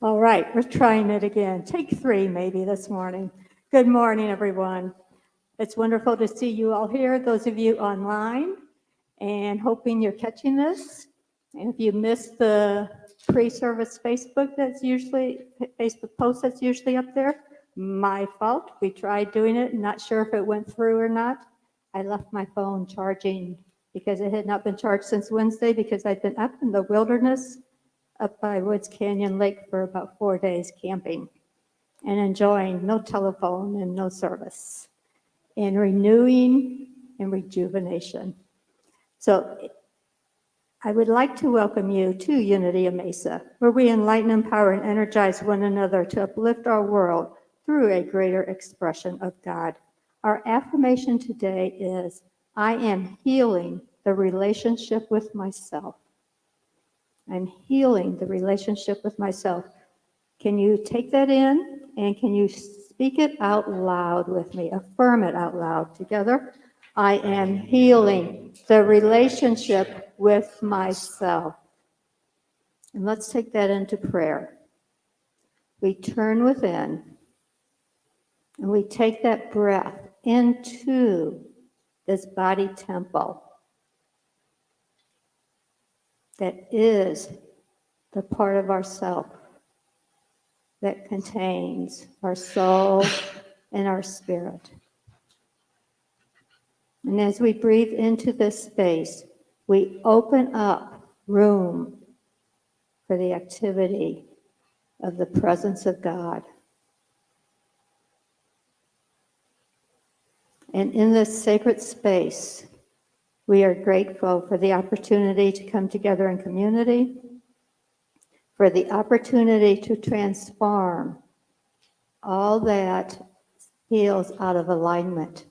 All right, we're trying it again. Take 3 maybe this morning. Good morning, everyone. It's wonderful to see you all here, those of you online, and hoping you're catching this. And if you missed the pre-service Facebook post that's usually up there, my fault. We tried doing it, not sure if it went through or not. I left my phone charging because it had not been charged since Wednesday because I'd been up in the wilderness up by Woods Canyon Lake for about 4 days camping and enjoying no telephone and no service and renewing and rejuvenation. So I would like to welcome you to Unity of Mesa, where we enlighten, empower, and energize one another to uplift our world through a greater expression of God. Our affirmation today is, I am healing the relationship with myself. I'm healing the relationship with myself. Can you take that in and can you speak it out loud with me? Affirm it out loud together. I am healing the relationship with myself. And let's take that into prayer. We turn within and we take that breath into this body temple that is the part of ourself that contains our soul and our spirit. And as we breathe into this space, we open up room for the activity of the presence of God. And in this sacred space, we are grateful for the opportunity to come together in community, for the opportunity to transform all that feels out of alignment,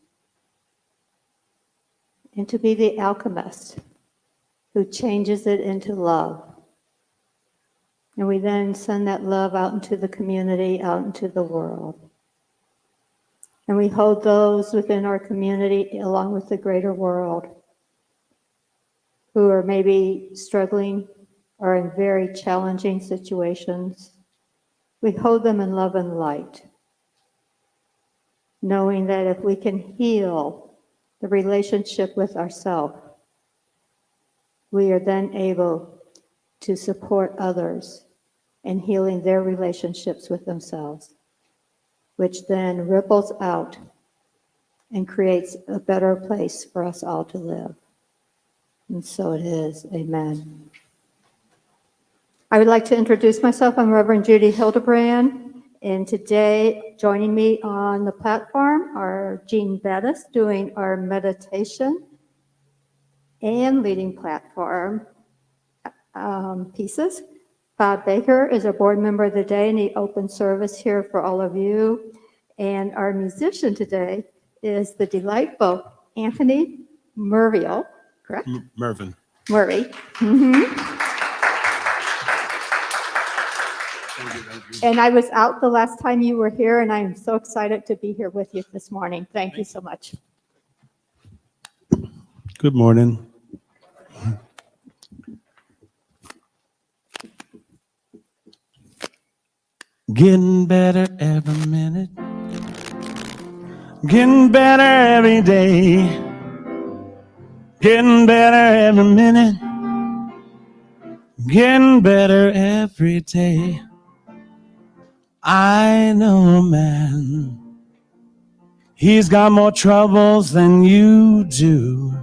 and to be the alchemist who changes it into love. And we then send that love out into the community, out into the world. And we hold those within our community along with the greater world who are maybe struggling or in very challenging situations. We hold them in love and light, knowing that if we can heal the relationship with ourselves, we are then able to support others in healing their relationships with themselves, which then ripples out and creates a better place for us all to live. And so it is. Amen. I would like to introduce myself. I'm Reverend Judy Hildebrand, and today joining me on the platform are Jean Bettis doing our meditation and leading platform pieces. Bob Baker is a board member of the day, and he opened service here for all of you. And our musician today is the delightful Anthony Mervin, correct? Mervin. Murray. Mm-hmm. Thank you. And I was out the last time you were here, and I'm so excited to be here with you this morning. Thank you so much. Good morning. Getting better every minute. Getting better every day. Getting better every minute. Getting better every day. I know a man. He's got more troubles than you do.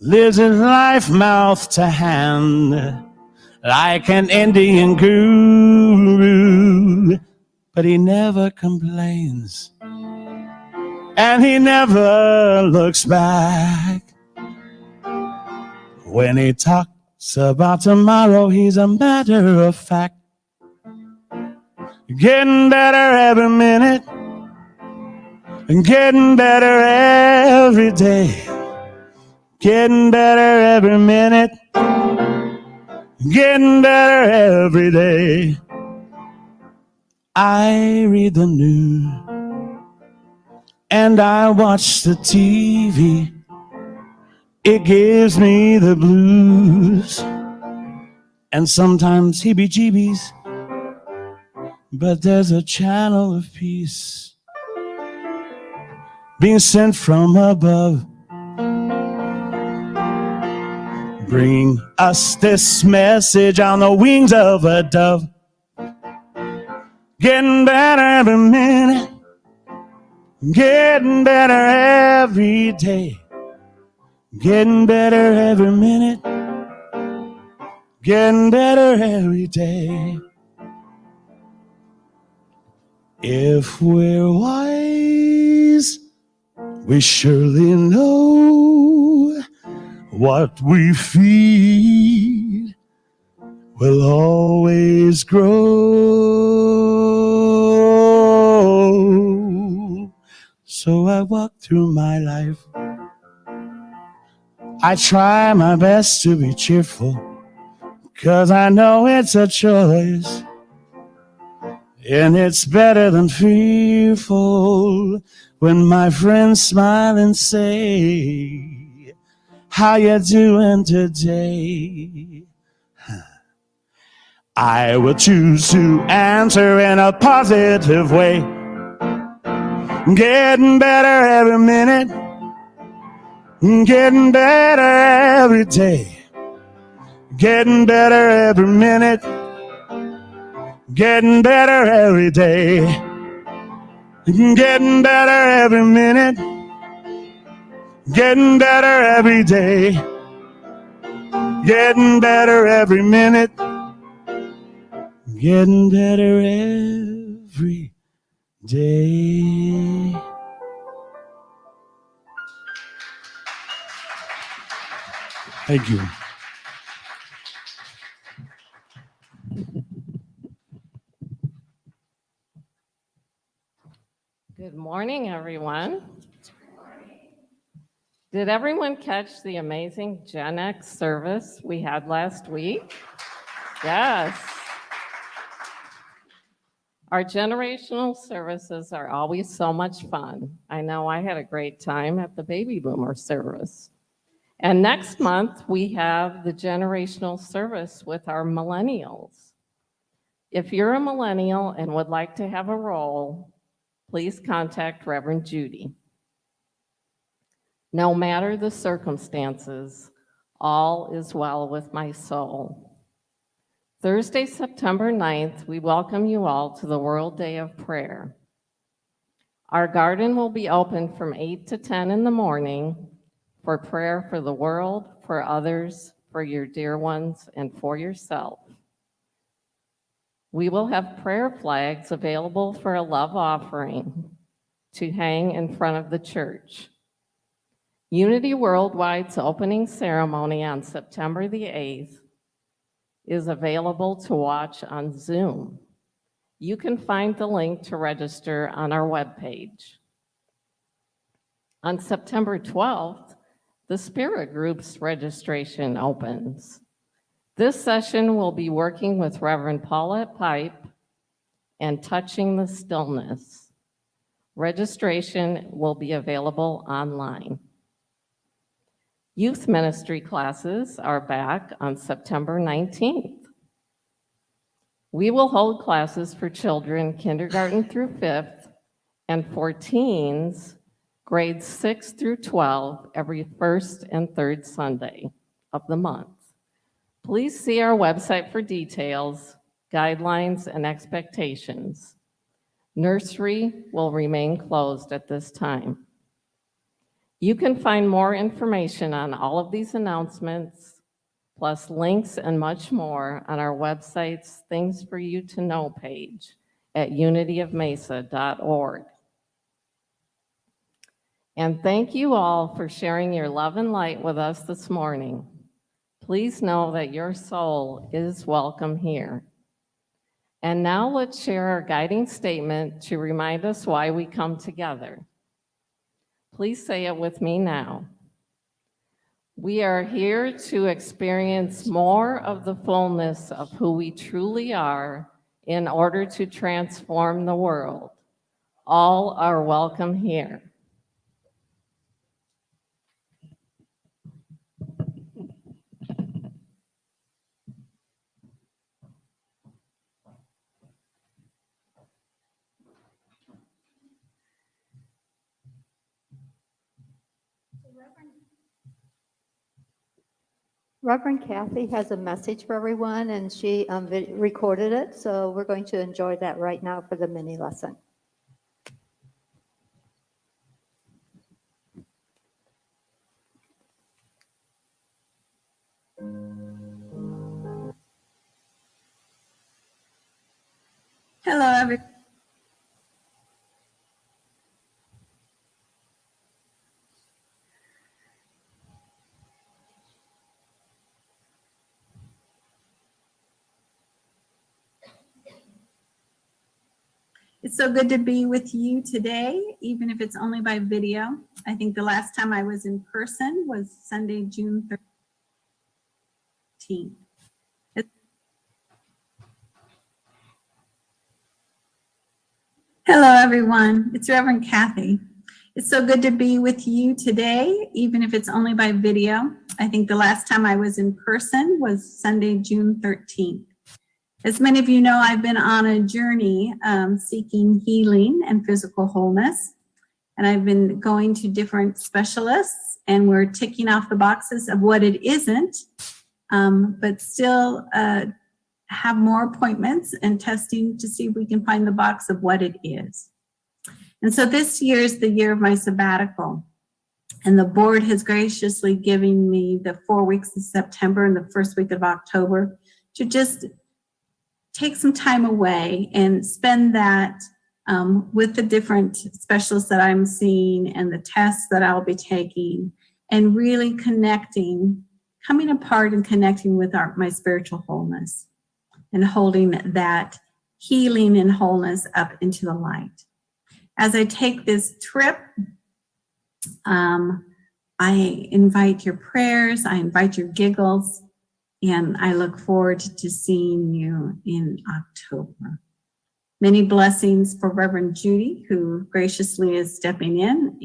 Lives his life mouth to hand like an Indian guru. But he never complains and he never looks back. When he talks about tomorrow, he's a matter of fact. Getting better every minute and getting better every day. Getting better every minute, getting better every day. I read the news and I watch the TV. It gives me the blues and sometimes heebie-jeebies. but there's a channel of peace being sent from above, bringing us this message on the wings of a dove. Getting better every minute, getting better every day, getting better every minute, getting better every day. If we're wise, we surely know what we feed will always grow. So I walk through my life. I try my best to be cheerful, 'cause I know it's a choice, and it's better than fearful when my friends smile and say, how you doing today? I will choose to answer in a positive way. Getting better every minute, getting better every day, getting better every minute, getting better every day, getting better every minute, getting better every day, getting better every minute, getting better every day. Thank you. Good morning, everyone. Did everyone catch the amazing Gen X service we had last week? Yes. Our generational services are always so much fun. I know I had a great time at the baby boomer service. And next month, we have the generational service with our millennials. If you're a millennial and would like to have a role, please contact Reverend Judy. No matter the circumstances, all is well with my soul. Thursday, September 9th, we welcome you all to the World Day of Prayer. Our garden will be open from 8 to 10 in the morning for prayer for the world, for others, for your dear ones, and for yourself. We will have prayer flags available for a love offering to hang in front of the church. Unity Worldwide's opening ceremony on September the 8th is available to watch on Zoom. You can find the link to register on our webpage. On September 12th, the Spirit Group's registration opens. This session will be working with Reverend Paulette Pipe and Touching the Stillness. Registration will be available online. Youth ministry classes are back on September 19th. We will hold classes for children kindergarten through 5th and for teens grades 6 through 12 every first and third Sunday of the month. Please see our website for details, guidelines, and expectations. Nursery will remain closed at this time. You can find more information on all of these announcements, plus links and much more on our website's Things for You to Know page at unityofmesa.org. And thank you all for sharing your love and light with us this morning. Please know that your soul is welcome here. And now let's share our guiding statement to remind us why we come together. Please say it with me now. We are here to experience more of the fullness of who we truly are in order to transform the world. All are welcome here. Reverend Kathy has a message for everyone, and she recorded it, so we're going to enjoy that right now for the mini lesson. Hello, everyone. It's so good to be with you today, even if it's only by video. I think the last time I was in person was Sunday, June 13th. Hello, everyone. It's Reverend Kathy. It's so good to be with you today, even if it's only by video. I think the last time I was in person was Sunday, June 13th. As many of you know, I've been on a journey seeking healing and physical wholeness. And I've been going to different specialists, and we're ticking off the boxes of what it isn't, but still have more appointments and testing to see if we can find the box of what it is. And so this year is the year of my sabbatical. And the board has graciously given me the 4 weeks of September and the first week of October to just take some time away and spend that with the different specialists that I'm seeing and the tests that I'll be taking, and really connecting, coming apart and connecting with my spiritual wholeness and holding that healing and wholeness up into the light. As I take this trip, I invite your prayers, I invite your giggles, and I look forward to seeing you in October. Many blessings for Reverend Judy, who graciously is stepping in,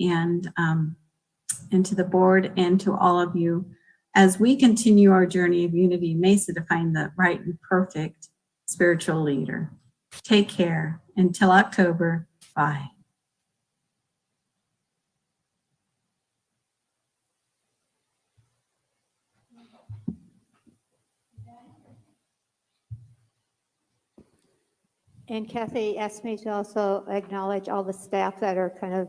and to the board and to all of you as we continue our journey of unity in Mesa to find the right and perfect spiritual leader. Take care. Until October, bye. And Kathy asked me to also acknowledge all the staff that are kind of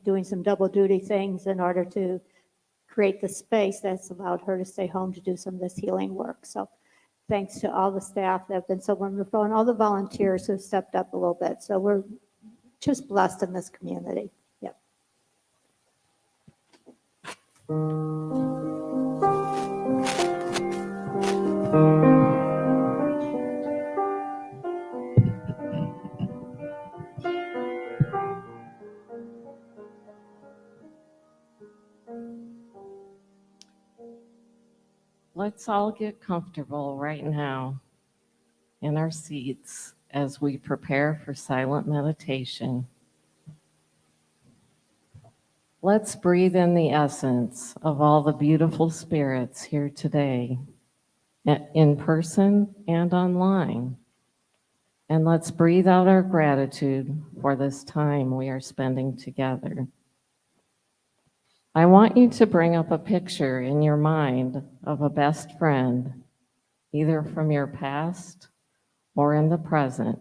doing some double duty things in order to create the space that's allowed her to stay home to do some of this healing work. So thanks to all the staff that have been so wonderful, and all the volunteers who stepped up a little bit. So we're just blessed in this community. Yep. Let's all get comfortable right now in our seats as we prepare for silent meditation. Let's breathe in the essence of all the beautiful spirits here today, in person and online. And let's breathe out our gratitude for this time we are spending together. I want you to bring up a picture in your mind of a best friend, either from your past or in the present.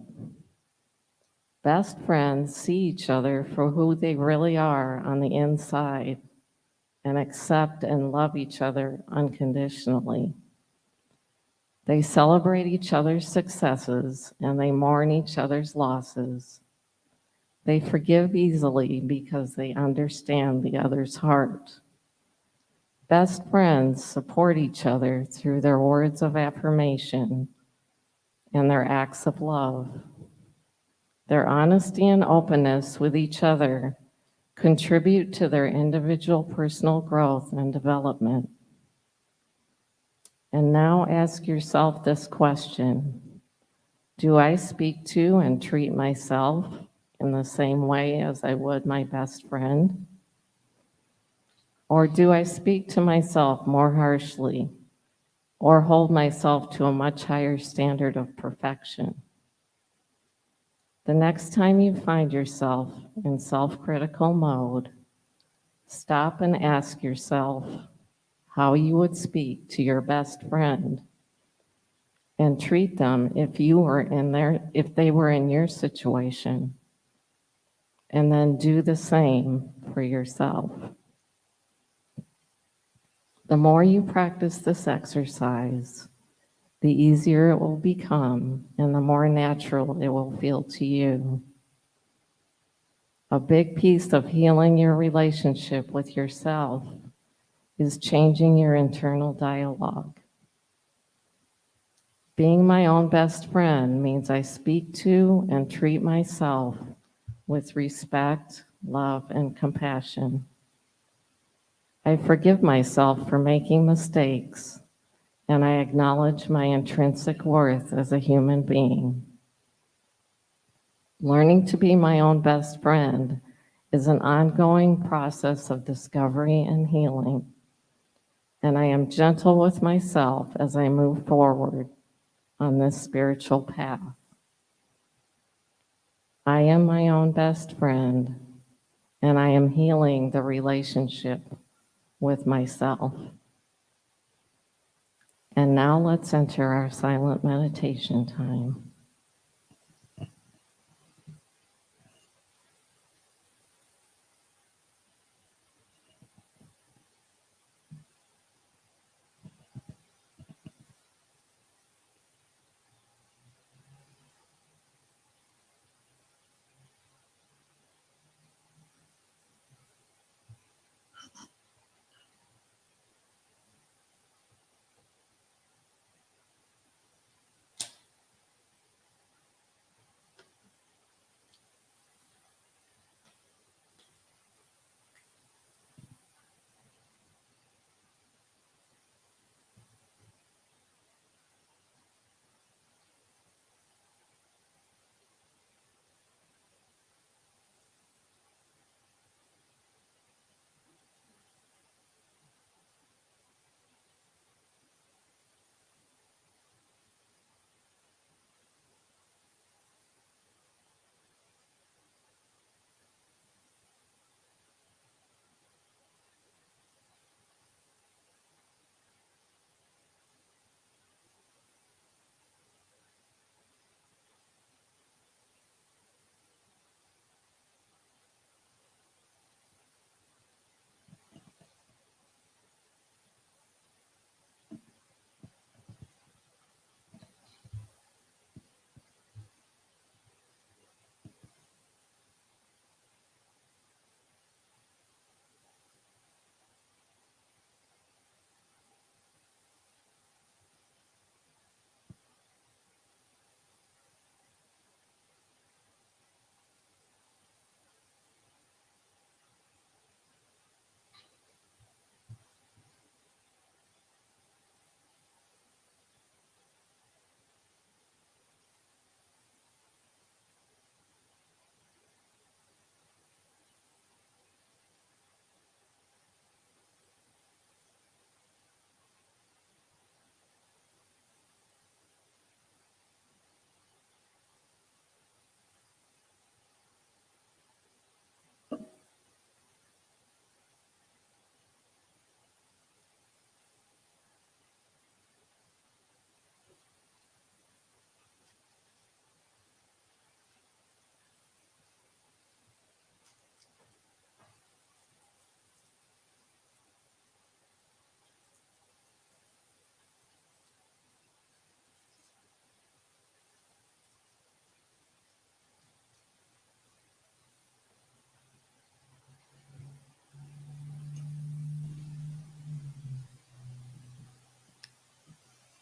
Best friends see each other for who they really are on the inside and accept and love each other unconditionally. They celebrate each other's successes and they mourn each other's losses. They forgive easily because they understand the other's heart. Best friends support each other through their words of affirmation and their acts of love. Their honesty and openness with each other contribute to their individual personal growth and development. And now ask yourself this question: do I speak to and treat myself in the same way as I would my best friend? Or do I speak to myself more harshly or hold myself to a much higher standard of perfection? The next time you find yourself in self-critical mode, stop and ask yourself, how you would speak to your best friend and treat them if they were in your situation. And then do the same for yourself. The more you practice this exercise, the easier it will become and the more natural it will feel to you. A big piece of healing your relationship with yourself is changing your internal dialogue. Being my own best friend means I speak to and treat myself with respect, love, and compassion. I forgive myself for making mistakes, and I acknowledge my intrinsic worth as a human being. Learning to be my own best friend is an ongoing process of discovery and healing, and I am gentle with myself as I move forward on this spiritual path. I am my own best friend, and I am healing the relationship with myself. And now let's enter our silent meditation time.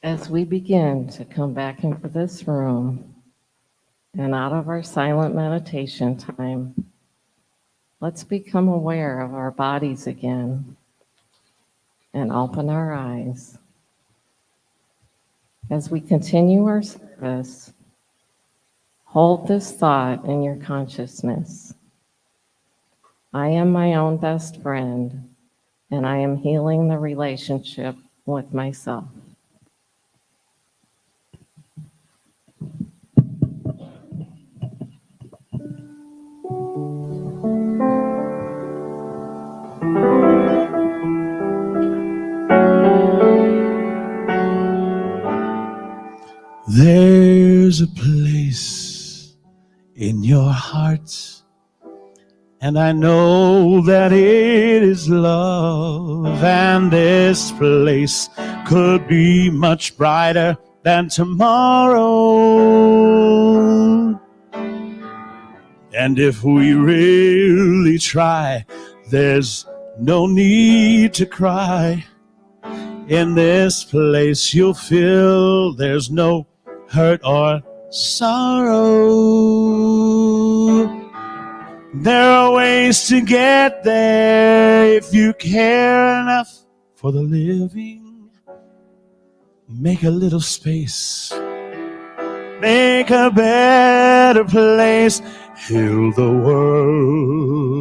As we begin to come back into this room and out of our silent meditation time, let's become aware of our bodies again and open our eyes. As we continue our service, hold this thought in your consciousness. I am my own best friend, and I am healing the relationship with myself. There's a place in your heart, and I know that it is love, and this place could be much brighter than tomorrow. And if we really try, there's no need to cry. In this place you'll feel there's no hurt or sorrow. There are ways to get there if you care enough for the living. Make a little space. Make a better place. Heal the world.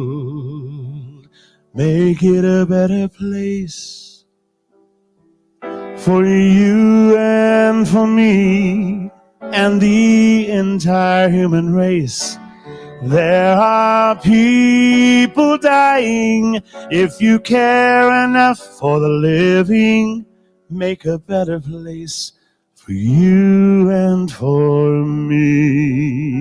Make it a better place for you and for me and the entire human race. There are people dying. If you care enough for the living, make a better place for you and for me.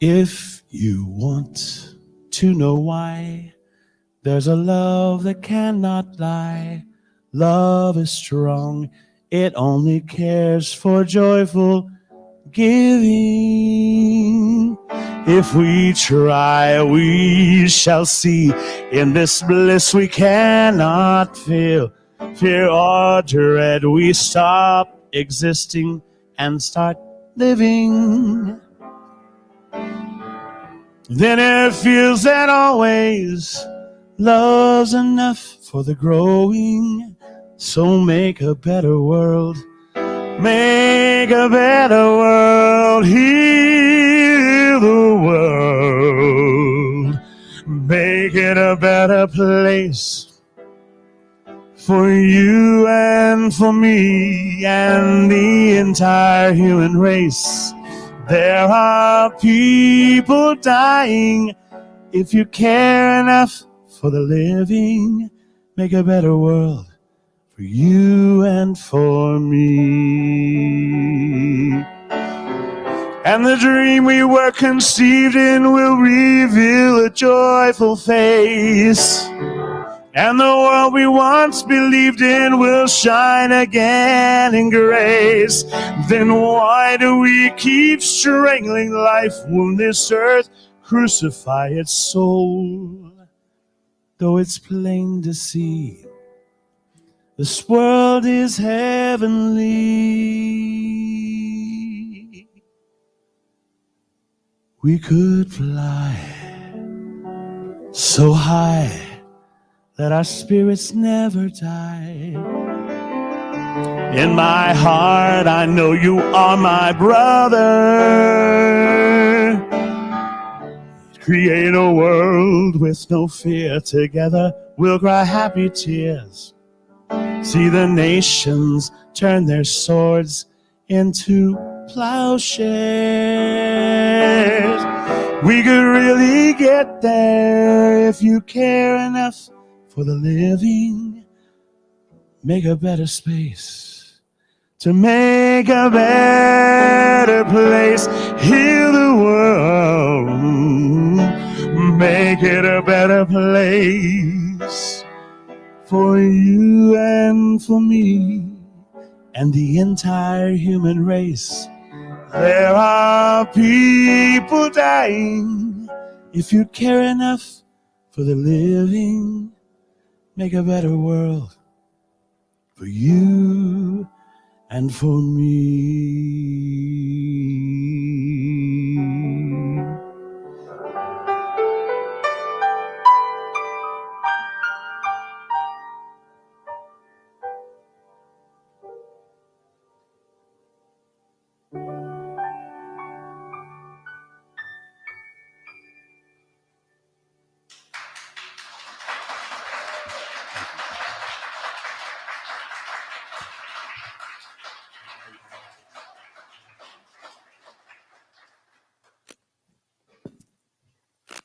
If you want to know why, there's a love that cannot lie. Love is strong. It only cares for joyful giving. If we try, we shall see. In this bliss we cannot feel fear or dread. We stop existing and start living. Then it feels that always love's enough for the growing. So make a better world. Make a better world. Heal the world. Make it a better place for you and for me and the entire human race. There are people dying. If you care enough for the living, make a better world for you and for me. And the dream we were conceived in will reveal a joyful face. And the world we once believed in will shine again in grace. Then why do we keep strangling life? Won't this earth crucify its soul? Though it's plain to see, this world is heavenly. We could fly so high that our spirits never die. In my heart, I know you are my brother. Create a world with no fear. Together we'll cry happy tears. See the nations turn their swords into plowshares. We could really get there if you care enough for the living. Make a better space to make a better place. Heal the world. Make it a better place for you and for me and the entire human race. There are people dying. If you care enough for the living, make a better world for you and for me.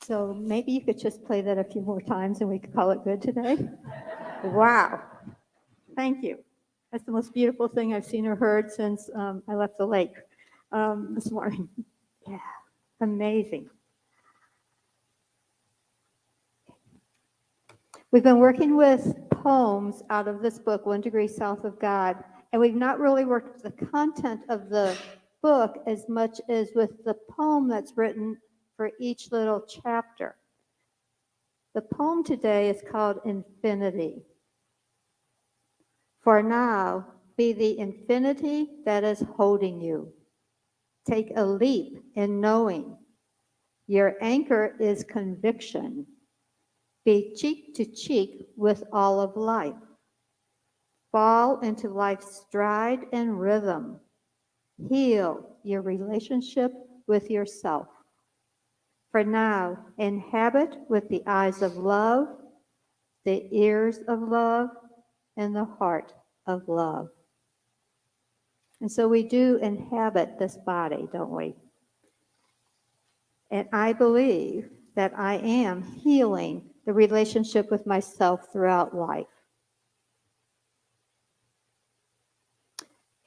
So maybe you could just play that a few more times and we could call it good today. Wow. Thank you. That's the most beautiful thing I've seen or heard since I left the lake this morning. Yeah, amazing. We've been working with poems out of this book, 1 Degree South of God, and we've not really worked with the content of the book as much as with the poem that's written for each little chapter. The poem today is called Infinity. For now, be the infinity that is holding you. Take a leap in knowing. Your anchor is conviction. Be cheek to cheek with all of life. Fall into life's stride and rhythm. Heal your relationship with yourself. For now, inhabit with the eyes of love, the ears of love, and the heart of love. And so we do inhabit this body, don't we? And I believe that I am healing the relationship with myself throughout life.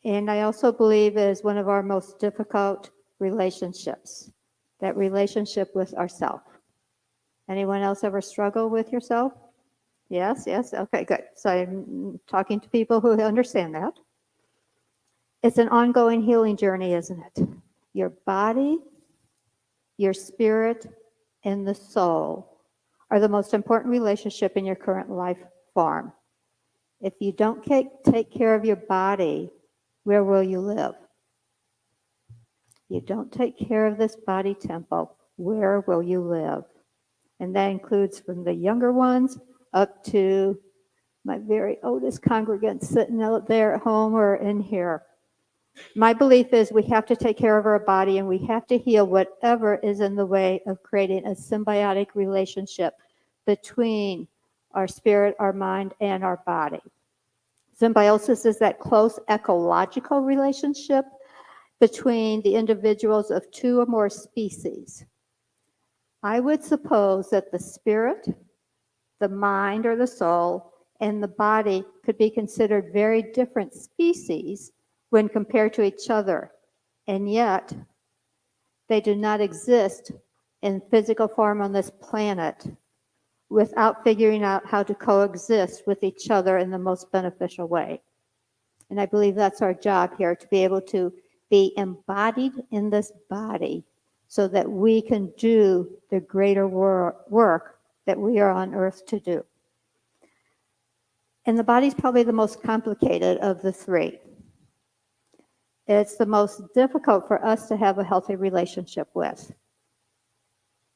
And I also believe it is one of our most difficult relationships, that relationship with ourself. Anyone else ever struggle with yourself? Yes, yes, okay, good. So I'm talking to people who understand that. It's an ongoing healing journey, isn't it? Your body, your spirit, and the soul are the most important relationship in your current life form. If you don't take care of your body, where will you live? You don't take care of this body temple, where will you live? And that includes from the younger ones up to my very oldest congregants sitting out there at home or in here. My belief is we have to take care of our body and we have to heal whatever is in the way of creating a symbiotic relationship between our spirit, our mind, and our body. Symbiosis is that close ecological relationship between the individuals of two or more species. I would suppose that the spirit, the mind or the soul, and the body could be considered very different species when compared to each other, and yet they do not exist in physical form on this planet without figuring out how to coexist with each other in the most beneficial way. And I believe that's our job here, to be able to be embodied in this body so that we can do the greater work that we are on earth to do. And the body's probably the most complicated of the three. It's the most difficult for us to have a healthy relationship with.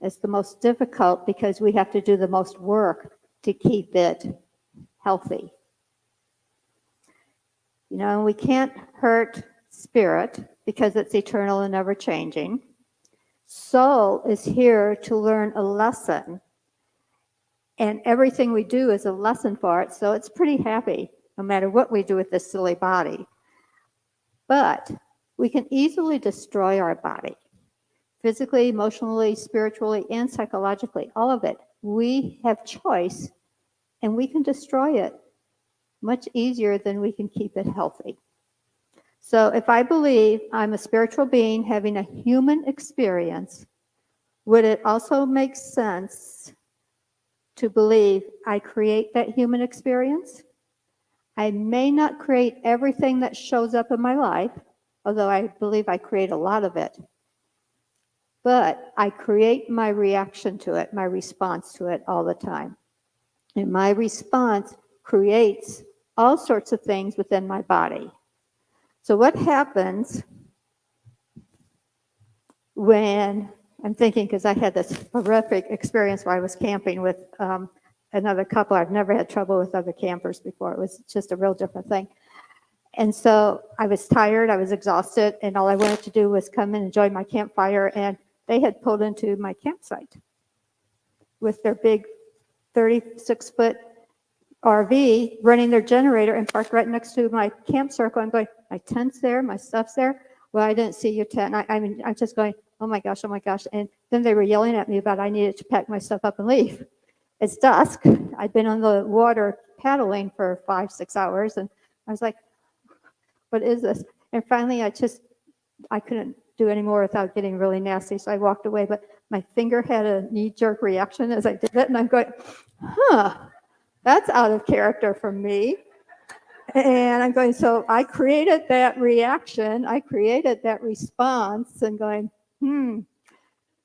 It's the most difficult because we have to do the most work to keep it healthy. You know, we can't hurt spirit because it's eternal and never changing. Soul is here to learn a lesson, and everything we do is a lesson for it, so it's pretty happy no matter what we do with this silly body. But we can easily destroy our body, physically, emotionally, spiritually, and psychologically, all of it. We have choice, and we can destroy it much easier than we can keep it healthy. So if I believe I'm a spiritual being having a human experience, would it also make sense to believe I create that human experience? I may not create everything that shows up in my life, although I believe I create a lot of it. But I create my reaction to it, my response to it all the time. And my response creates all sorts of things within my body. So what happens when, I'm thinking because I had this horrific experience where I was camping with another couple. I've never had trouble with other campers before. It was just a real different thing. And so I was tired, I was exhausted, and all I wanted to do was come and enjoy my campfire, and they had pulled into my campsite with their big 36-foot RV running their generator and parked right next to my camp circle. I'm going, my tent's there, my stuff's there. Well, I didn't see your tent. I'm just going, oh my gosh, oh my gosh. And then they were yelling at me about I needed to pack my stuff up and leave. It's dusk. I'd been on the water paddling for 5-6 hours, and I was like, what is this? And finally, I couldn't do any more without getting really nasty, so I walked away. But my finger had a knee-jerk reaction as I did it, and I'm going, that's out of character for me. And I'm going, so I created that reaction, I created that response, and going,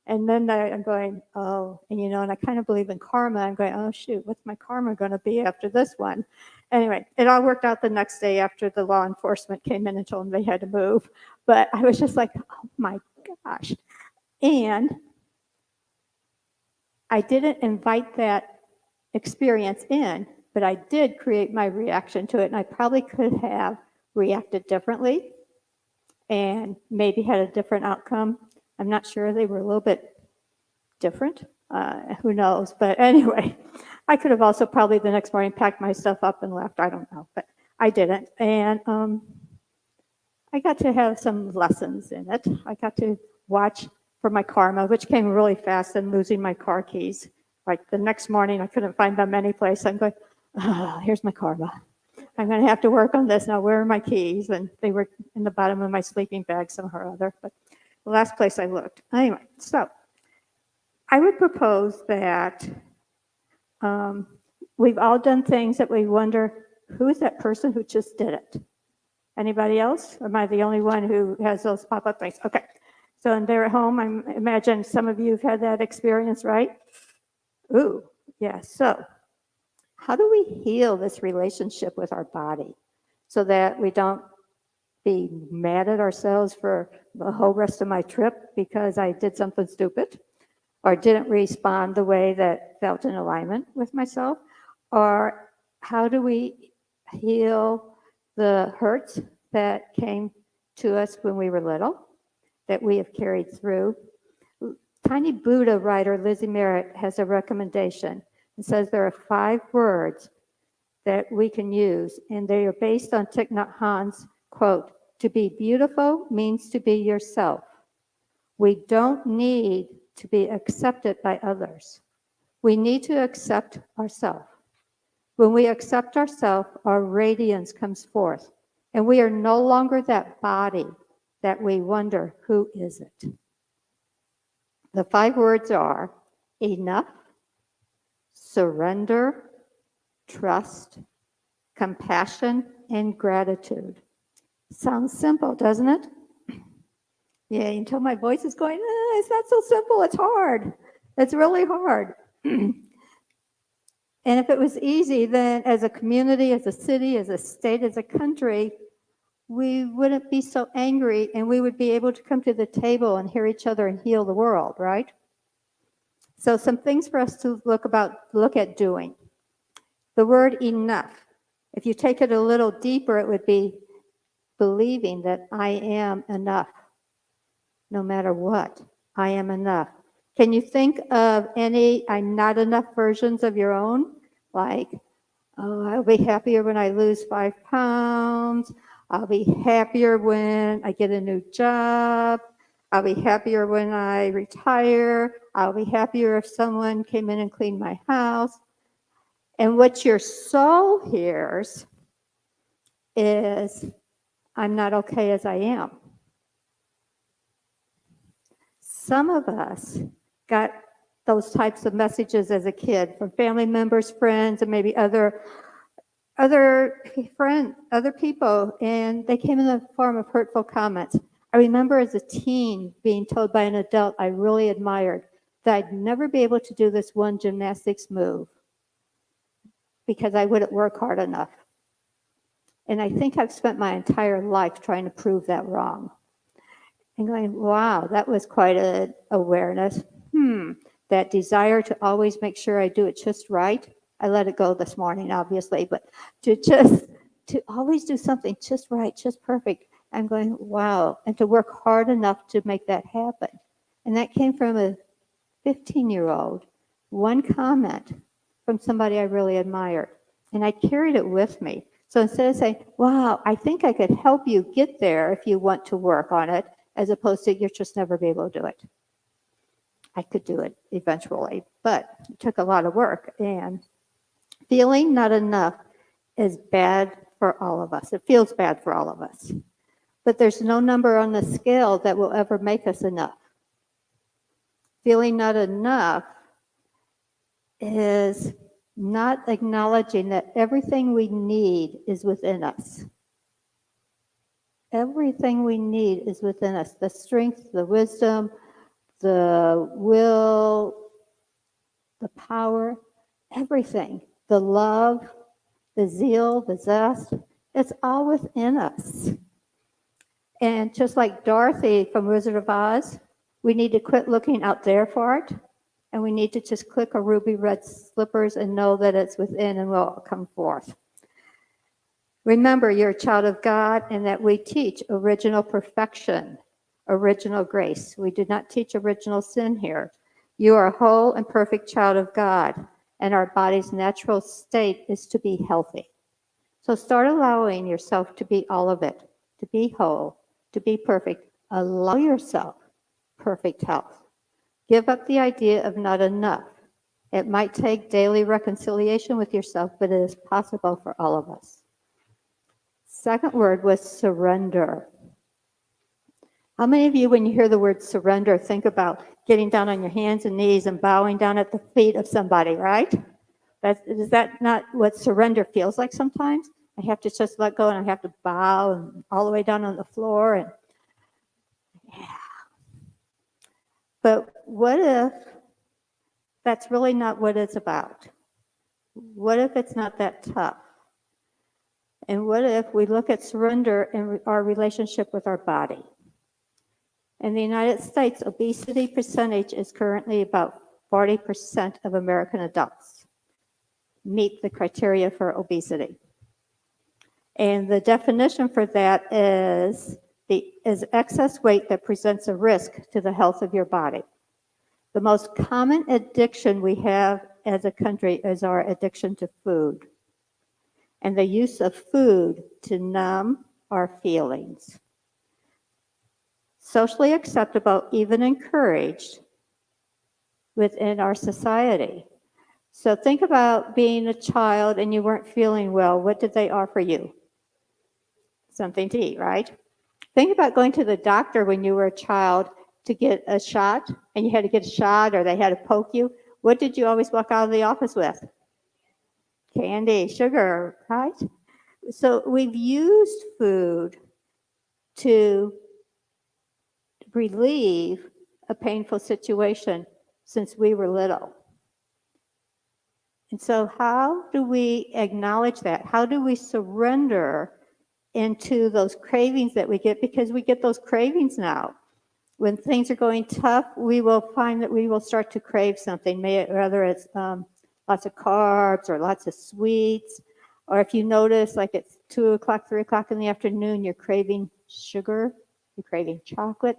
And then I'm going, oh, and I kind of believe in karma. I'm going, oh, shoot, what's my karma going to be after this one? Anyway, it all worked out the next day after the law enforcement came in and told them they had to move. But I was just like, oh my gosh. And I didn't invite that experience in, but I did create my reaction to it. And I probably could have reacted differently and maybe had a different outcome. I'm not sure. They were a little bit different. Who knows? But anyway, I could have also probably the next morning packed my stuff up and left. I don't know, but I didn't. And I got to have some lessons in it. I got to watch for my karma, which came really fast, and losing my car keys. Like the next morning, I couldn't find them anyplace. I'm going, oh, here's my karma. I'm going to have to work on this now. Where are my keys? And they were in the bottom of my sleeping bag somehow or other. But the last place I looked. Anyway, so I would propose that we've all done things that we wonder, who is that person who just did it? Anybody else? Or am I the only one who has those pop-up things? Okay. So and they're at home. I imagine some of you have had that experience, right? Ooh, yeah. So how do we heal this relationship with our body so that we don't be mad at ourselves for the whole rest of my trip because I did something stupid or didn't respond the way that felt in alignment with myself? Or how do we heal the hurts that came to us when we were little that we have carried through? Tiny Buddha writer Lizzie Merritt has a recommendation. It says there are 5 words that we can use, and they are based on Thich Nhat Hanh's quote, "To be beautiful means to be yourself. We don't need to be accepted by others. We need to accept ourselves. When we accept ourselves, our radiance comes forth, and we are no longer that body that we wonder, who is it?" The 5 words are enough, surrender, trust, compassion, and gratitude. Sounds simple, doesn't it? Yeah, until my voice is going, it's not so simple, it's hard. It's really hard. And if it was easy, then as a community, as a city, as a state, as a country, we wouldn't be so angry and we would be able to come to the table and hear each other and heal the world, right? So some things for us to look at doing. The word enough, if you take it a little deeper, it would be believing that I am enough. No matter what, I am enough. Can you think of any I'm not enough versions of your own? Like, oh, I'll be happier when I lose 5 pounds. I'll be happier when I get a new job. I'll be happier when I retire. I'll be happier if someone came in and cleaned my house. And what your soul hears is, I'm not okay as I am. Some of us got those types of messages as a kid from family members, friends, and maybe other people, and they came in the form of hurtful comments. I remember as a teen being told by an adult I really admired that I'd never be able to do this one gymnastics move because I wouldn't work hard enough. And I think I've spent my entire life trying to prove that wrong. And going, wow, that was quite an awareness. That desire to always make sure I do it just right. I let it go this morning, obviously, but to always do something just right, just perfect. I'm going, wow, and to work hard enough to make that happen. And that came from a 15-year-old, one comment from somebody I really admired. And I carried it with me. So instead of saying, wow, I think I could help you get there if you want to work on it, as opposed to you'll just never be able to do it. I could do it eventually, but it took a lot of work. And feeling not enough is bad for all of us. It feels bad for all of us. But there's no number on the scale that will ever make us enough. Feeling not enough is not acknowledging that everything we need is within us. Everything we need is within us. The strength, the wisdom, the will, the power, everything. The love, the zeal, the zest, it's all within us. And just like Dorothy from Wizard of Oz, we need to quit looking out there for it. And we need to just click a ruby red slippers and know that it's within and will come forth. Remember, you're a child of God and that we teach original perfection, original grace. We do not teach original sin here. You are a whole and perfect child of God, and our body's natural state is to be healthy. So start allowing yourself to be all of it, to be whole, to be perfect. Allow yourself perfect health. Give up the idea of not enough. It might take daily reconciliation with yourself, but it is possible for all of us. Second word was surrender. How many of you, when you hear the word surrender, think about getting down on your hands and knees and bowing down at the feet of somebody, right? Is that not what surrender feels like sometimes? I have to just let go and I have to bow and all the way down on the floor. And yeah. But what if that's really not what it's about? What if it's not that tough? And what if we look at surrender in our relationship with our body? In the United States, obesity percentage is currently about 40% of American adults meet the criteria for obesity. And the definition for that is excess weight that presents a risk to the health of your body. The most common addiction we have as a country is our addiction to food and the use of food to numb our feelings. Socially acceptable, even encouraged within our society. So think about being a child and you weren't feeling well. What did they offer you? Something to eat, right? Think about going to the doctor when you were a child to get a shot, and you had to get a shot or they had to poke you. What did you always walk out of the office with? Candy, sugar, right? So we've used food to relieve a painful situation since we were little. And so how do we acknowledge that? How do we surrender into those cravings that we get? Because we get those cravings now. When things are going tough, we will find that we will start to crave something, whether it's lots of carbs or lots of sweets, or if you notice, like it's 2 o'clock, 3 o'clock in the afternoon, you're craving sugar, you're craving chocolate.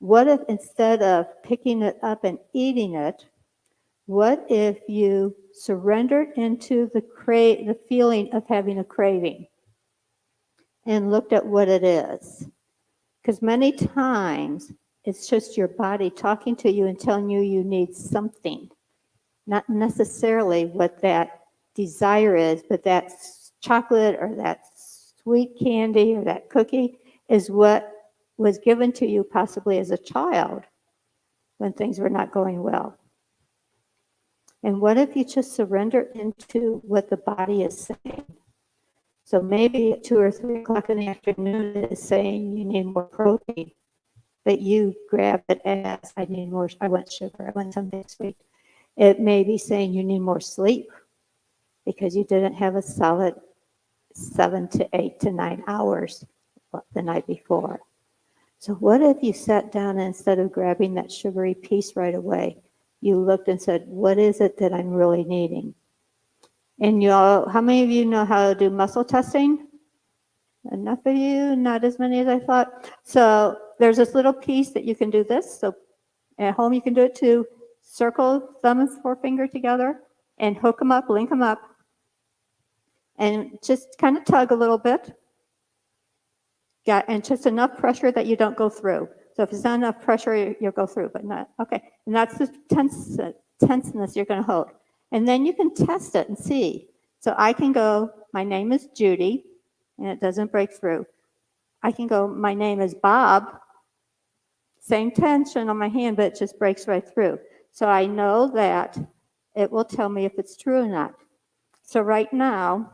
What if instead of picking it up and eating it, what if you surrendered into the feeling of having a craving and looked at what it is? Because many times it's just your body talking to you and telling you you need something, not necessarily what that desire is, but that chocolate or that sweet candy or that cookie is what was given to you possibly as a child when things were not going well. And what if you just surrender into what the body is saying? So maybe at 2 or 3 o'clock in the afternoon it is saying you need more protein, but you grab it as I need more, I want sugar, I want something sweet. It may be saying you need more sleep because you didn't have a solid 7 to 8 to 9 hours the night before. So what if you sat down and instead of grabbing that sugary piece right away, you looked and said, what is it that I'm really needing? And how many of you know how to do muscle testing? Enough of you, not as many as I thought. So there's this little piece that you can do this. So at home you can do it too. Circle thumb and forefinger together and hook them up, link them up, and just kind of tug a little bit. And just enough pressure that you don't go through. So if it's not enough pressure, you'll go through, but not, okay. And that's the tenseness you're going to hold. And then you can test it and see. So I can go, my name is Judy, and it doesn't break through. I can go, my name is Bob, same tension on my hand, but it just breaks right through. So I know that it will tell me if it's true or not. So right now,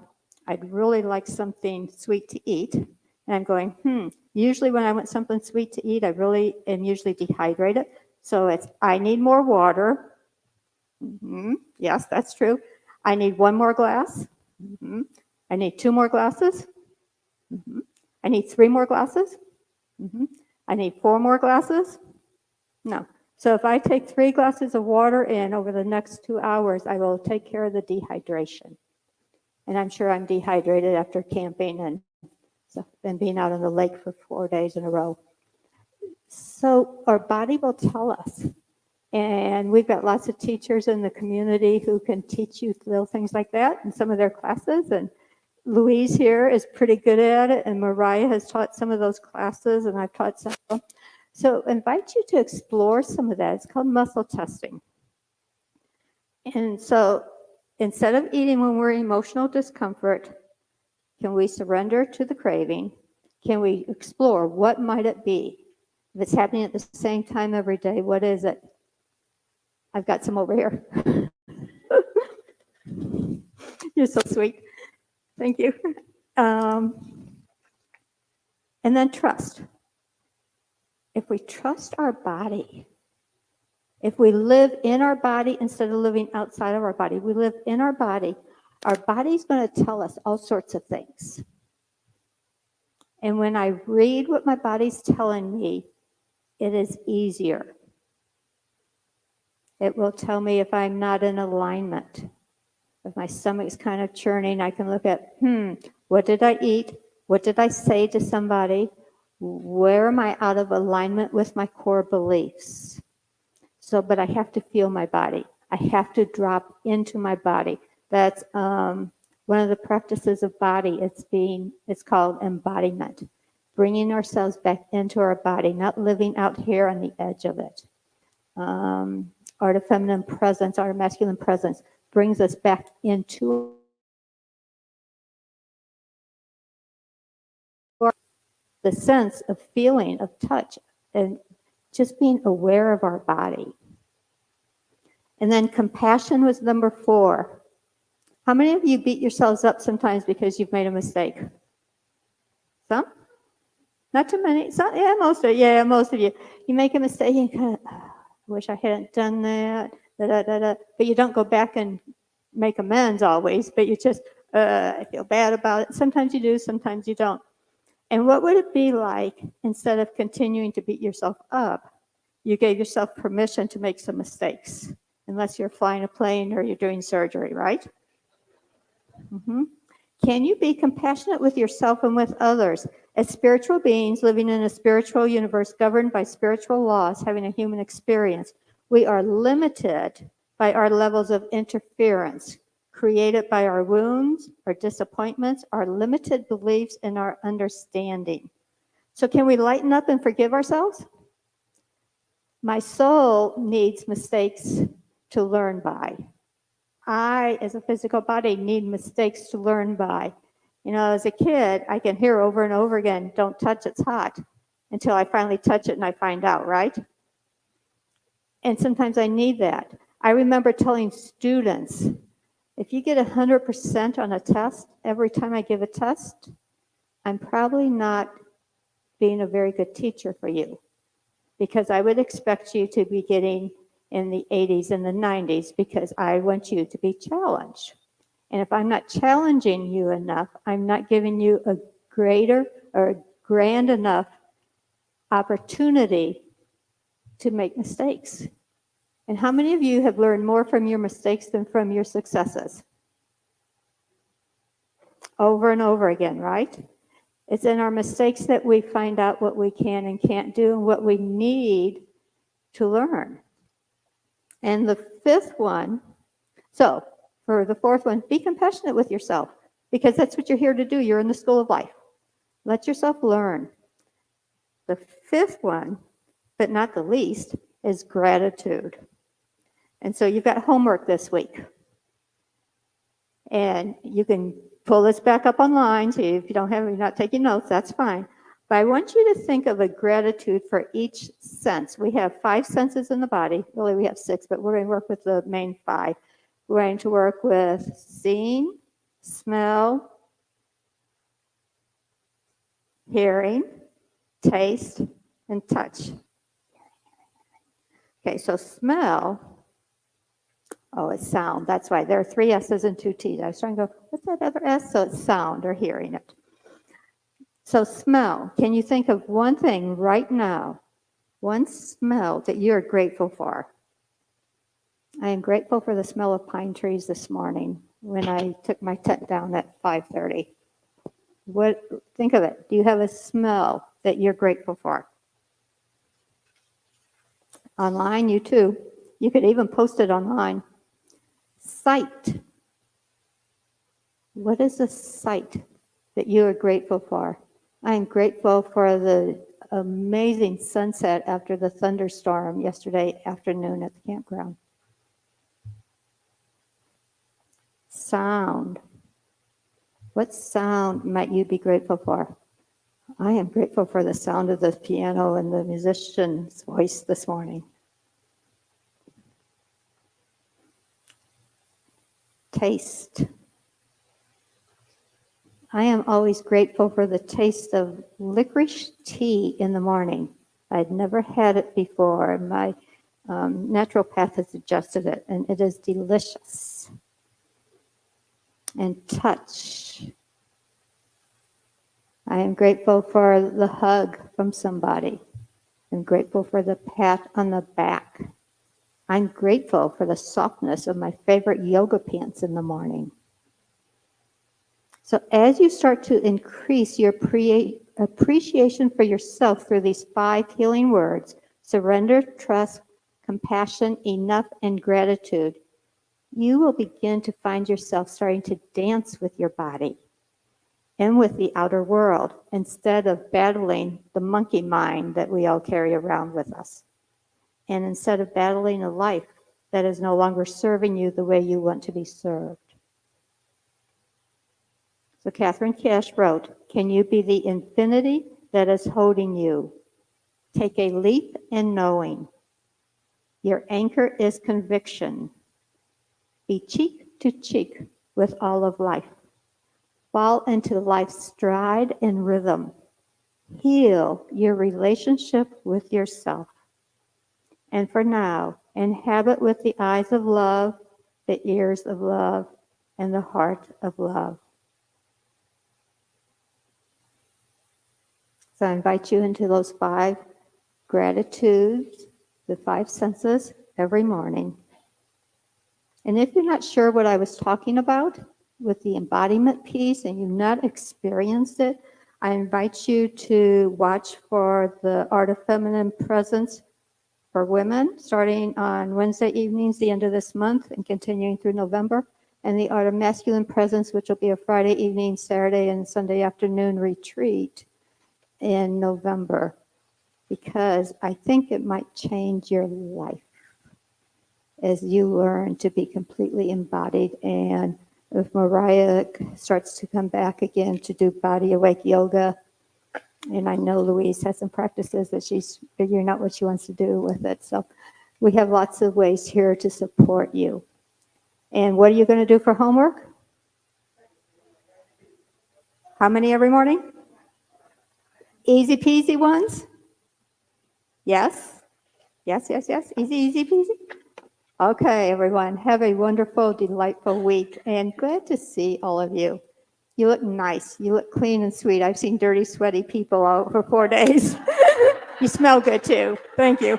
I'd really like something sweet to eat. And I'm going, usually when I want something sweet to eat, I really am usually dehydrated. So it's, I need more water. Yes, that's true. I need one more glass. I need 2 more glasses. I need 3 more glasses. I need 4 more glasses. No. So if I take 3 glasses of water in over the next 2 hours, I will take care of the dehydration. And I'm sure I'm dehydrated after camping and being out on the lake for 4 days in a row. So our body will tell us. And we've got lots of teachers in the community who can teach you little things like that in some of their classes. And Louise here is pretty good at it, and Mariah has taught some of those classes, and I've taught some of them. So I invite you to explore some of that. It's called muscle testing. And so instead of eating when we're in emotional discomfort, can we surrender to the craving? Can we explore what might it be? If it's happening at the same time every day, what is it? I've got some over here. You're so sweet. Thank you. And then trust. If we trust our body, if we live in our body instead of living outside of our body, we live in our body's going to tell us all sorts of things. And when I read what my body's telling me, it is easier. It will tell me if I'm not in alignment. If my stomach's kind of churning, I can look at, what did I eat? What did I say to somebody? Where am I out of alignment with my core beliefs? So, but I have to feel my body. I have to drop into my body. That's one of the practices of body. It's called embodiment. Bringing ourselves back into our body, not living out here on the edge of it. Art of feminine presence, art of masculine presence brings us back into the sense of feeling, of touch, and just being aware of our body. And then compassion was number 4. How many of you beat yourselves up sometimes because you've made a mistake? Some? Not too many? Some? Yeah, most of you. You make a mistake and kind of, I wish I hadn't done that, but you don't go back and make amends always, but you just, I feel bad about it. Sometimes you do, sometimes you don't. And what would it be like, instead of continuing to beat yourself up, you gave yourself permission to make some mistakes, unless you're flying a plane or you're doing surgery, right? Can you be compassionate with yourself and with others? As spiritual beings living in a spiritual universe governed by spiritual laws, having a human experience, we are limited by our levels of interference, created by our wounds, our disappointments, our limited beliefs, and our understanding. So can we lighten up and forgive ourselves? My soul needs mistakes to learn by. I, as a physical body, need mistakes to learn by. You know, as a kid, I can hear over and over again, don't touch, it's hot, until I finally touch it and I find out, right? And sometimes I need that. I remember telling students, if you get 100% on a test, every time I give a test, I'm probably not being a very good teacher for you, because I would expect you to be getting in the 80s and the 90s, because I want you to be challenged. And if I'm not challenging you enough, I'm not giving you a greater or grand enough opportunity to make mistakes. And how many of you have learned more from your mistakes than from your successes? Over and over again, right? It's in our mistakes that we find out what we can and can't do and what we need to learn. And the 5th one, so for the 4th one, be compassionate with yourself, because that's what you're here to do. You're in the school of life. Let yourself learn. The 5th one but not the least, is gratitude. And so you've got homework this week. And you can pull this back up online, so if you're not taking notes, that's fine. But I want you to think of a gratitude for each sense. We have 5 senses in the body. Really, we have 6, but we're going to work with the main 5. We're going to work with seeing, smell, hearing, taste, and touch. Okay, so smell. Oh, it's sound. That's why there are 3 S's and 2 T's. I was trying to go, what's that other S? So it's sound or hearing it. So smell. Can you think of one thing right now, one smell that you're grateful for? I am grateful for the smell of pine trees this morning when I took my tent down at 5:30. Think of it. Do you have a smell that you're grateful for? Online, you too. You could even post it online. Sight. What is a sight that you are grateful for? I am grateful for the amazing sunset after the thunderstorm yesterday afternoon at the campground. Sound. What sound might you be grateful for? I am grateful for the sound of the piano and the musician's voice this morning. Taste. I am always grateful for the taste of licorice tea in the morning. I'd never had it before. My naturopath has suggested it, and it is delicious. And touch. I am grateful for the hug from somebody. I'm grateful for the pat on the back. I'm grateful for the softness of my favorite yoga pants in the morning. So as you start to increase your appreciation for yourself through these 5 healing words, surrender, trust, compassion, enough, and gratitude, you will begin to find yourself starting to dance with your body and with the outer world instead of battling the monkey mind that we all carry around with us. And instead of battling a life that is no longer serving you the way you want to be served. So Catherine Cash wrote, "Can you be the infinity that is holding you? Take a leap in knowing. Your anchor is conviction. Be cheek to cheek with all of life. Fall into life's stride and rhythm. Heal your relationship with yourself. And for now, inhabit with the eyes of love, the ears of love, and the heart of love." So I invite you into those 5 gratitudes, the 5 senses, every morning. And if you're not sure what I was talking about with the embodiment piece and you've not experienced it, I invite you to watch for the Art of Feminine Presence for women, starting on Wednesday evenings, the end of this month, and continuing through November, and the Art of Masculine Presence, which will be a Friday evening, Saturday, and Sunday afternoon retreat in November, because I think it might change your life as you learn to be completely embodied. And if Mariah starts to come back again to do body awake yoga, and I know Louise has some practices that she's figuring out what she wants to do with it. So we have lots of ways here to support you. And what are you going to do for homework? How many every morning? Easy peasy ones? Yes? Yes, yes, yes. Easy peasy? Okay, everyone. Have a wonderful, delightful week. And glad to see all of you. You look nice. You look clean and sweet. I've seen dirty, sweaty people out for 4 days. You smell good, too. Thank you.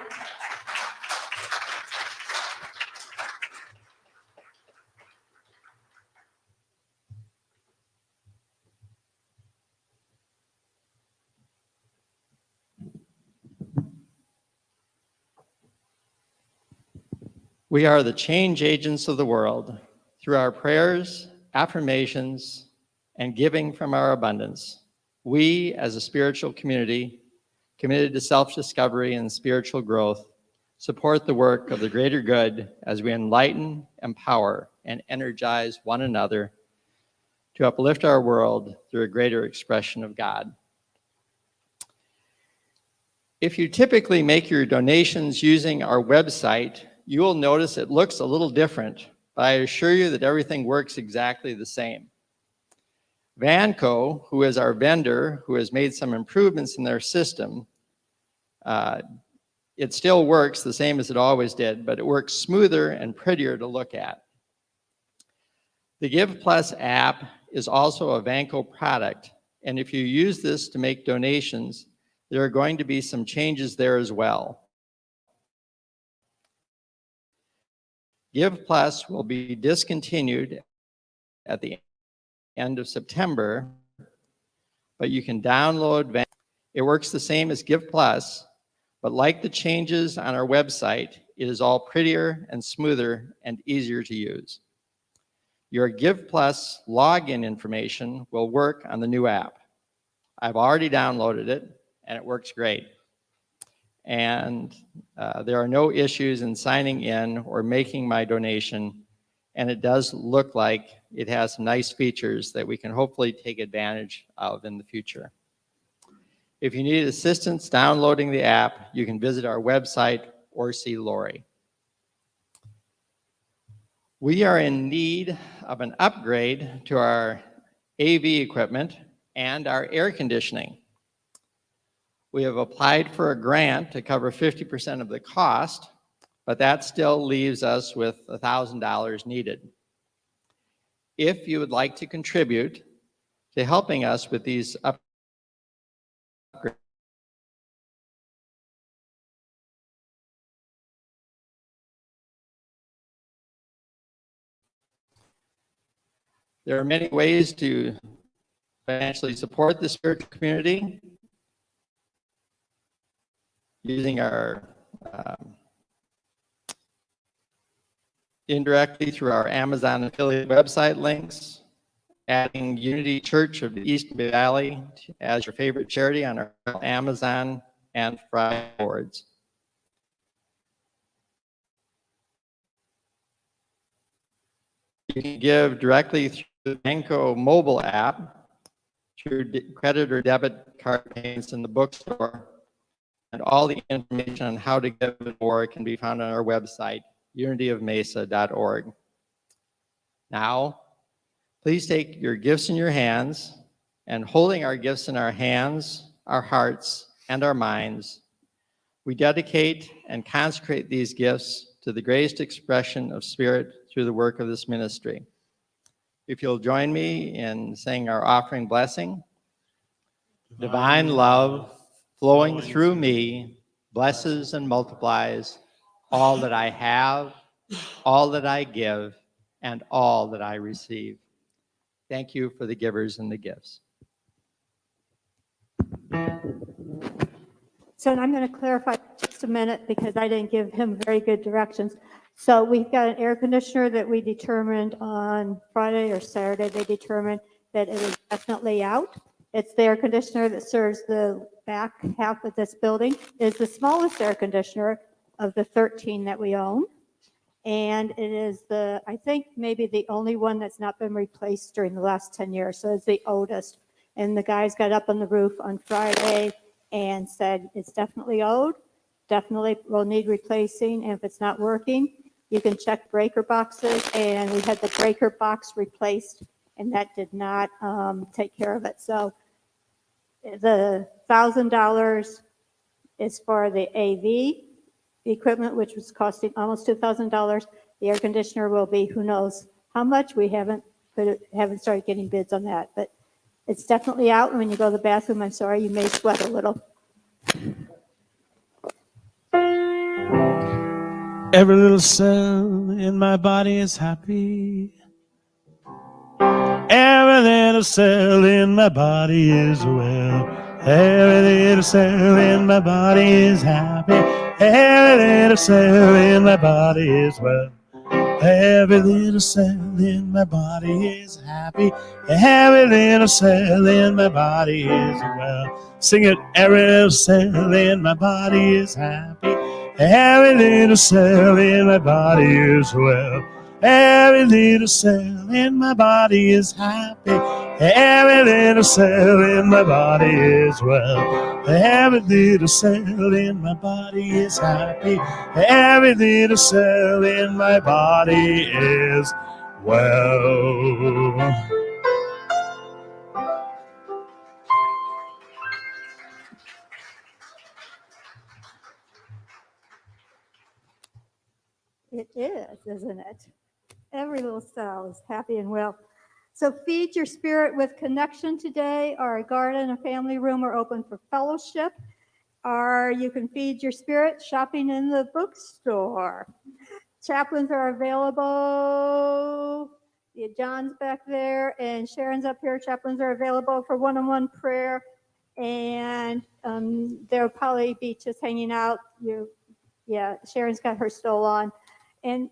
We are the change agents of the world through our prayers, affirmations, and giving from our abundance. We, as a spiritual community, committed to self-discovery and spiritual growth, support the work of the greater good as we enlighten, empower, and energize one another to uplift our world through a greater expression of God. If you typically make your donations using our website, you will notice it looks a little different, but I assure you that everything works exactly the same. Vanco, who is our vendor, who has made some improvements in their system, it still works the same as it always did, but it works smoother and prettier to look at. The Give Plus app is also a Vanco product, and if you use this to make donations, there are going to be some changes there as well. Give Plus will be discontinued at the end of September, but you can download Vanco. It works the same as Give Plus, but like the changes on our website, it is all prettier and smoother and easier to use. Your Give Plus login information will work on the new app. I've already downloaded it, and it works great. And there are no issues in signing in or making my donation, and it does look like it has some nice features that we can hopefully take advantage of in the future. If you need assistance downloading the app, you can visit our website or see Lori. We are in need of an upgrade to our AV equipment and our air conditioning. We have applied for a grant to cover 50% of the cost, but that still leaves us with $1,000 needed. If you would like to contribute to helping us with these upgrades, there are many ways to financially support the spiritual community using our indirectly through our Amazon affiliate website links, adding Unity Church of the East Valley as your favorite charity on our Amazon and Friday boards. You can give directly through the Vanco mobile app, through credit or debit card payments in the bookstore, and all the information on how to give and more can be found on our website, unityofmesa.org. Now, please take your gifts in your hands, and holding our gifts in our hands, our hearts, and our minds, we dedicate and consecrate these gifts to the greatest expression of Spirit through the work of this ministry. If you'll join me in saying our offering blessing. Divine love flowing through me blesses and multiplies all that I have, all that I give, and all that I receive. Thank you for the givers and the gifts. So I'm going to clarify just a minute because I didn't give him very good directions. So we've got an air conditioner that we determined on Friday or Saturday. They determined that it is definitely out. It's the air conditioner that serves the back half of this building. It's the smallest air conditioner of the 13 that we own. And it is the, I think, maybe the only one that's not been replaced during the last 10 years. So it's the oldest. And the guys got up on the roof on Friday and said, it's definitely old, definitely will need replacing. And if it's not working, you can check breaker boxes. And we had the breaker box replaced, and that did not take care of it. So the $1,000 is for the AV equipment, which was costing almost $2,000. The air conditioner will be, who knows how much. We haven't started getting bids on that, but it's definitely out. And when you go to the bathroom, I'm sorry, you may sweat a little. Every little cell in my body is happy. Every little cell in my body is well. Every little cell in my body is happy. Every little cell in my body is well. Every little cell in my body is happy. Every little cell in my body is well. Sing it. Every little cell in my body is happy. Every little cell in my body is well. Every little cell in my body is happy. Every little cell in my body is well. Every little cell in my body is happy. Every little cell in my body is well. It is, isn't it? Every little cell is happy and well. So feed your spirit with connection today. Our garden and family room are open for fellowship. Or you can feed your spirit shopping in the bookstore. Chaplains are available. Yeah, John's back there and Sharon's up here. Chaplains are available for one-on-one prayer. And they'll probably be just hanging out. Sharon's got her stole on. And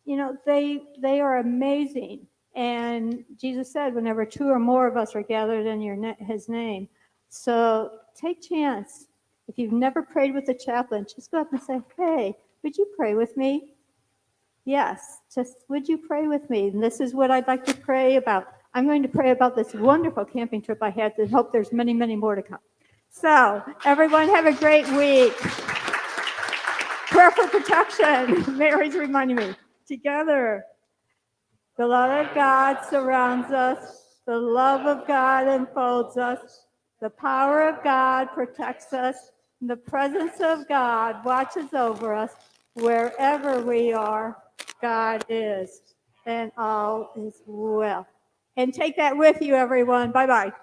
you know, they are amazing. And Jesus said, whenever two or more of us are gathered in his name. So take chance. If you've never prayed with a chaplain, just go up and say, hey, would you pray with me? Yes, just would you pray with me? And this is what I'd like to pray about. I'm going to pray about this wonderful camping trip I had and hope there's many, many more to come. So everyone have a great week. Prayer for protection. Mary's reminding me. Together. The love of God surrounds us. The love of God enfolds us. The power of God protects us. And the presence of God watches over us. Wherever we are, God is. And all is well. And take that with you, everyone. Bye-bye.